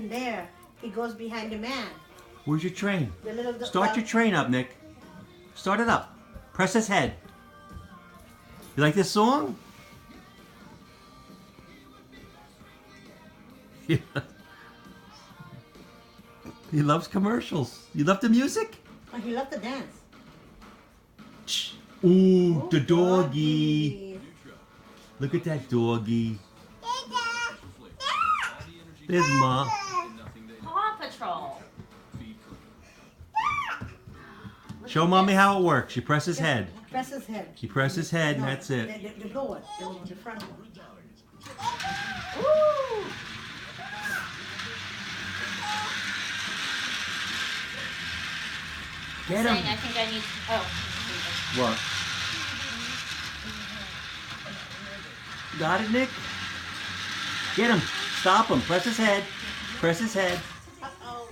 in there, he goes behind the man. Where's your train? The little Start your train up, Nick. Start it up. Press his head. You like this song? Yeah. He loves commercials. You love the music? Oh, he loved to dance. Ooh, the doggy. Look at that doggy. There's Ma. Paw Patrol. Show Mommy how it works. You press his head. Press his head. You press his head and No, that's it. The lower, the front one. Woo! Get Saying I him. think I need. Oh. What? Got it, Nick? Get him. Stop him. Press his head. Press his head. Uh-oh.